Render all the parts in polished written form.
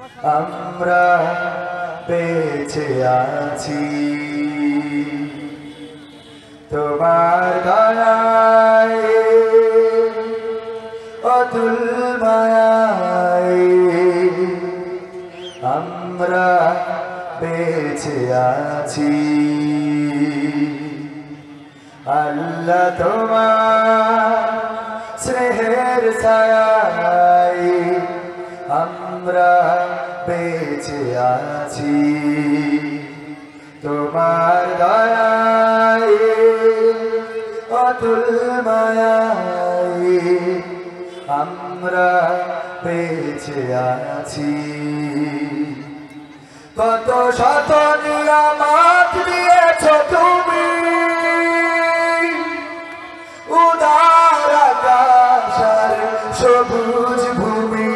আমরা বেঁচে আছি তোমার দয়ায়, অতুল মায়ায় আমরা বেঁচে আছি। আল্লাহ তোমার স্নেহের ছায়ায় আমরা বেঁচে আছি তোমার দয়ায়, অতুল মায়ায় আমরা বেঁচে আছি। কত শত নিয়ামত দিয়েছ তুমি, উদার আকাশ আর সবুজ ভূমি।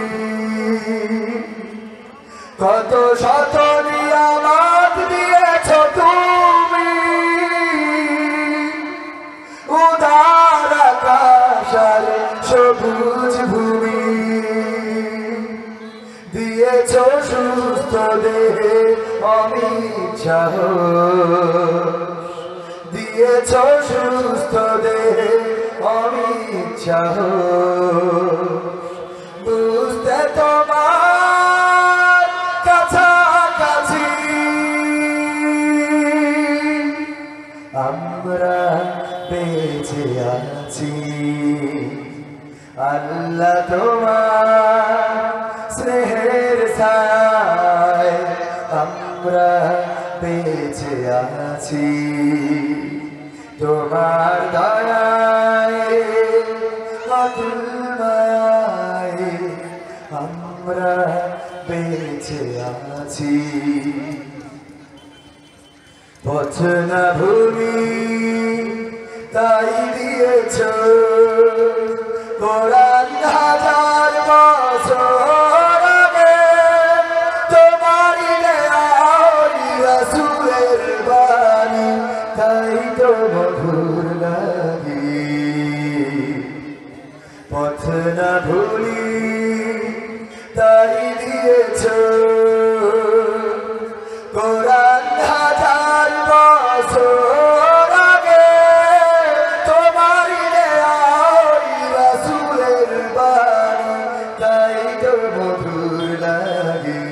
কত শত নিয়ামত দিয়েছ তুমি, উদার আকাশ আর সবুজ ভূমি। দিয়েছ সুস্থ দেহে অমিত সাহস, দিয়েছ সুস্থ দেহে অমিত সাহস। বুঝতে তোমার কাছাকাছি আমরা বেঁচে আছি। আল্লাহ তোমার স্নেহের ছায়ায় আমরা বেঁচে আছি তোমার দয়ায়, অতুল মায়ায় আমরা বেঁচে আছি। পথ না ভূমি তাই দিয়েছ কোরআন হাজার বছর আগে, তোমারই নেয়ারি রাসূলের বাণী তাই তো মধুর লাগে। পথ না ভুলি তাই দিয়েছ কোরআন হাজার বছর আগে, তোমারই নেয়ারি রাসূলের বাণী তাই তো মধুর লাগে।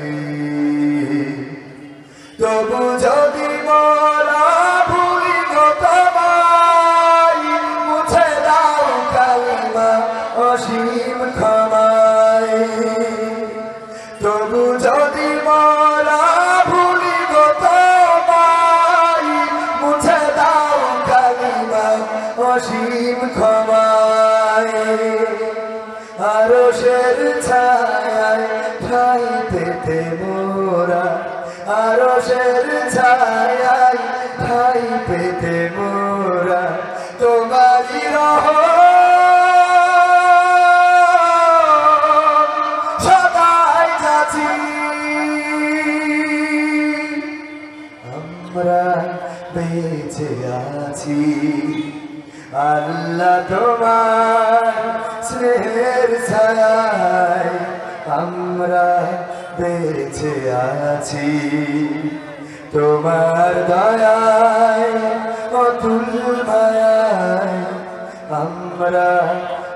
তবু যদি মোরা ভুলি গো তোমায়, মুছে দাও কালিমা অসীম ক্ষমায়। তবু যদি মোরা ভুলি গো তোমায়, মুছে দাও কালিমা অসীম ক্ষমায়। আরশের ছায়ায় ঠাঁই পেতে মোরা, আরশের ছায়ায় ঠাঁই পেতে মোরা তোমারই রহম সদাই যাচ্ছি। আমরা বেঁচে আছি আল্লাহ তোমার স্নেহের ছায়ায় আমরা বেঁচে আছি তোমার দয়ায়, অতুল মায়ায় আমরা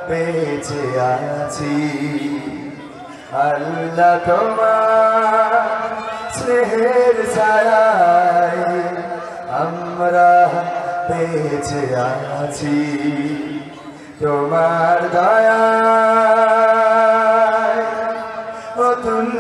বেঁচে আছি। আল্লাহ তোমার স্নেহের ছায়ায় আমরা বেঁচে আছি তোমার দয়ায়, অতুল